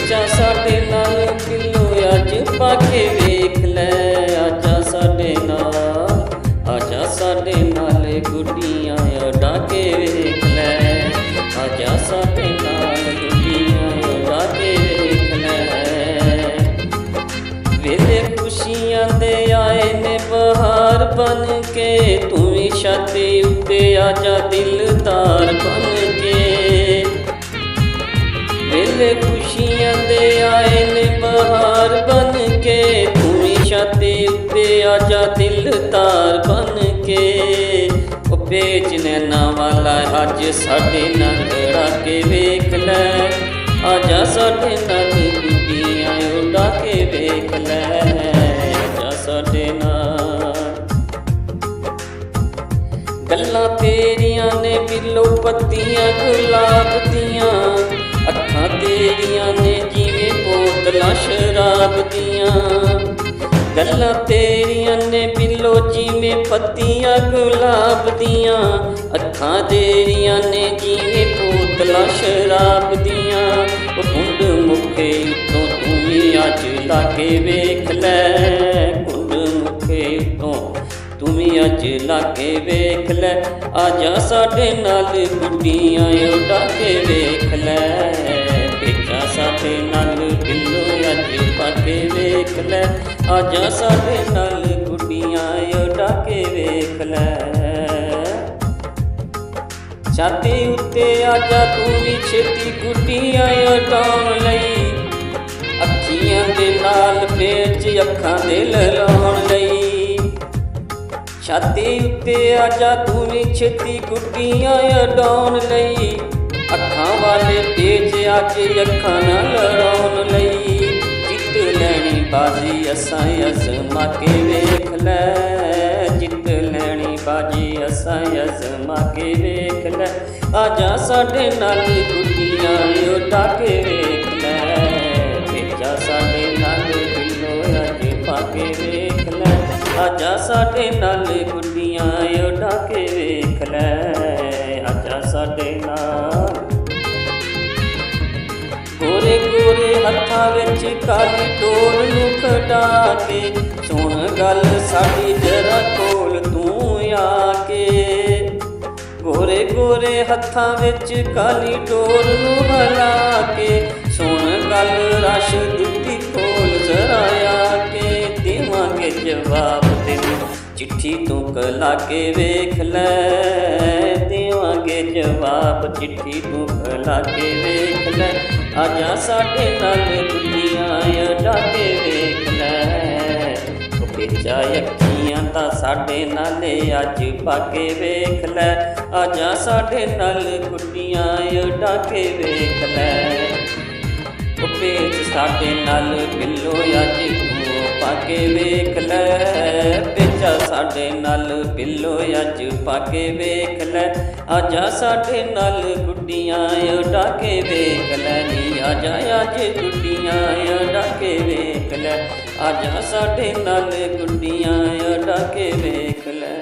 ਪੇਚਾ ਸਾਡੇ ਨਾਲ ਬਿੱਲੋ ਅੱਜ ਪਾ ਕੇ ਵੇਖ ਲੈ। ਆਜਾ ਸਾਡੇ ਨਾਲ, ਆਜਾ ਸਾਡੇ ਨਾਲ ਗੁੱਡੀਆਂ ਉਡਾ ਕੇ ਵੇਖ ਲੈ। ਆਜਾ ਸਾਡੇ ਨਾਲ ਗੁੱਡੀਆਂ ਉਡਾ ਕੇ ਵੇਖ ਲੈ। ਵੇਲੇ ਖੁਸ਼ੀਆਂ ਦੇ ਆਏ ਨੇ ਬਹਾਰ ਬਣ ਕੇ, ਤੂੰ ਵੀ ਛਾਤੀ ਉੱਤੇ ਆਜਾ ਦਿਲਦਾਰ ਬਣ ਕੇ। ਵੇਲੇ ਖੁਸ਼ੀਆਂ ਦੇ ਆਏ ਨੇ ਬਹਾਰ ਬਣ ਕੇ, ਤੂੰ ਵੀ ਛਾਤੀ ਉੱਤੇ ਆਜਾ ਦਿਲਦਾਰ ਬਣ ਕੇ। ਉਹ ਵੇਚ ਨੈਣਾ ਵਾਲਾ ਅੱਜ ਸਾਡੇ ਨਾਲ ਲੜਾ ਕੇ ਵੇਖ ਲੈ। ਆਜਾ ਸਾਡੇ ਨਾਲ ਗੁੱਡੀਆਂ ਉਡਾ ਕੇ ਵੇਖ ਲੈ। ਆਜਾ ਸਾਡੇ ਨਾਲ। ਗੱਲਾਂ ਤੇਰੀਆਂ ਨੇ ਬਿੱਲੋ ਪੱਤੀਆਂ ਗੁਲਾਬ ਦੀਆਂ, ਅੱਖਾਂ ਤੇਰੀਆਂ ਨੇ ਜਿਵੇਂ ਬੋਤਲਾਂ ਸ਼ਰਾਬ ਦੀਆਂ। ਗੱਲਾਂ ਤੇਰੀਆਂ ਨੇ ਬਿੱਲੋ ਜਿਵੇਂ ਪੱਤੀਆਂ ਗੁਲਾਬ ਦੀਆਂ, ਅੱਖਾਂ ਤੇਰੀਆਂ ਨੇ ਜਿਵੇਂ ਬੋਤਲਾਂ ਸ਼ਰਾਬ ਦੀਆਂ। ਉਹ ਕੁੰਡ ਮੁੱਖੇ ਉੱਤੋਂ ਤੂੰ ਵੀ ਅੱਜ ਲਾ ਕੇ ਵੇਖ ਲੈ। ਕੁੰਡ ਮੁੱਖੇ ਉੱਤੋਂ ਤੂੰ ਵੀ ਅੱਜ ਲਾ ਕੇ ਵੇਖ ਲੈ। ਆਜਾ ਸਾਡੇ ਨਾਲ ਗੁੱਡੀਆਂ ਉਡਾ ਕੇ ਵੇਖ ਲੈ। ਪੇਚਾ ਸਾਡੇ ਨਾਲ ਬਿੱਲੋ ਅੱਜ ਪਾ ਕੇ ਵੇਖ ਲੈ। ਆਜਾ ਸਾਡੇ ਨਾਲ ਗੁੱਡੀਆਂ ਉਡਾ ਕੇ ਵੇਖ ਲੈ। ਛਾਤੀ ਉੱਤੇ ਆਜਾ ਤੂੰ ਵੀ ਛੇਤੀ ਗੁੱਡੀਆਂ ਉਡਾਉਣ ਲਈ, ਅੱਖੀਆਂ ਦੇ ਨਾਲ ਪੇਚ ਅੱਖਾਂ ਦੇ ਲਾਉਣ ਲਈ। ਛਾਤੀ ਉੱਤੇ ਆਜਾ ਤੂੰ ਵੀ ਛੇਤੀ ਗੁੱਡੀਆਂ ਉਡਾਉਣ ਲਈ, ਅੱਖਾਂ ਵਾਲੇ ਪੇਚ ਅੱਜ ਅੱਖਾਂ ਨਾਲ ਲੜਾਉਣ ਲਈ। ਜਿੱਤ ਲੈਣੀ ਬਾਜੀ ਅਸਾਂ ਅਜ਼ਮਾ ਕੇ ਵੇਖ ਲੈ। ਜਿੱਤ ਲੈਣੀ ਬਾਜੀ ਅਸਾਂ ਅਜ਼ਮਾ ਕੇ ਵੇਖ ਲੈ। ਆਜਾ ਸਾਡੇ ਨਾਲ ਗੁੱਡੀਆਂ ਉਡਾ ਕੇ ਵੇਖ ਲੈ। ਪੇਚਾ ਸਾਡੇ ਨਾਲ ਬਿੱਲੋ ਅੱਜ ਪਾ ਕੇ ਵੇਖ ਲੈ। ਆਜਾ ਸਾਡੇ ਨਾਲ ਗੁੱਡੀਆਂ ਉਡਾ ਕੇ ਵੇਖ ਲੈ। ਆਜਾ ਸਾਡੇ ਨਾਲ। ਗੋਰੇ ਗੋਰੇ ਹੱਥਾਂ ਵਿੱਚ ਕਾਲੀ ਡੋਰ ਨੂੰ ਕਢਾ ਕੇ, ਸੁਣ ਗੱਲ ਸਾਡੀ ਜਰਾ ਕੋਲ ਤੂੰ ਆ ਕੇ। ਗੋਰੇ ਗੋਰੇ ਹੱਥਾਂ ਵਿੱਚ ਕਾਲੀ ਡੋਰ ਨੂੰ ਹਿਲਾ ਕੇ, ਸੁਣ ਗੱਲ ਰਸ਼ਦ ਦੀ ਕੋਲ ਜ਼ਰਾ ਆ ਕੇ। ਦੇਵਾਂਗੇ ਜਵਾਬ ਤੈਨੂੰ ਚਿੱਠੀ ਤੂੰ ਕਲਾ ਕੇ ਵੇਖ ਲੈ। ਦੇਵਾਂਗੇ ਜਵਾਬ ਚਿੱਠੀ ਤੂੰ ਕਲਾ ਕੇ ਵੇਖ ਲੈ। ਆਜਾ ਸਾਡੇ ਨਾਲ ਗੁੱਡੀਆਂ ਉਡਾ ਕੇ ਵੇਖ ਲੈ। ਉਹ ਪੇਚਾ ਅੱਖੀਆਂ ਤਾਂ ਸਾਡੇ ਨਾਲ ਅੱਜ ਪਾ ਕੇ ਵੇਖ ਲੈ। ਆਜਾ ਸਾਡੇ ਨਾਲ ਗੁੱਡੀਆਂ ਉਡਾ ਕੇ ਵੇਖ ਲੈ। ਉਹ ਪੇਚ ਸਾਡੇ ਨਾਲ ਬਿੱਲੋ ਅੱਜ ਤੂੰ ਪਾ ਕੇ ਵੇਖ ਲੈ। ਪੇਚਾ ਸਾਡੇ ਨਾਲ ਬਿੱਲੋ ਅੱਜ ਪਾ ਕੇ ਵੇਖ ਲੈ। ਆਜਾ ਸਾਡੇ ਨਾਲ ਗੁੱਡੀਆਂ ਉਡਾ ਕੇ ਵੇਖ ਲੈ ਨੀ। ਆਜਾ ਅੱਜ ਗੁੱਡੀਆਂ ਉਡਾ ਕੇ ਵੇਖ ਲੈ। ਆਜਾ ਸਾਡੇ ਨਾਲ ਗੁੱਡੀਆਂ ਉਡਾ ਕੇ ਵੇਖ ਲੈ।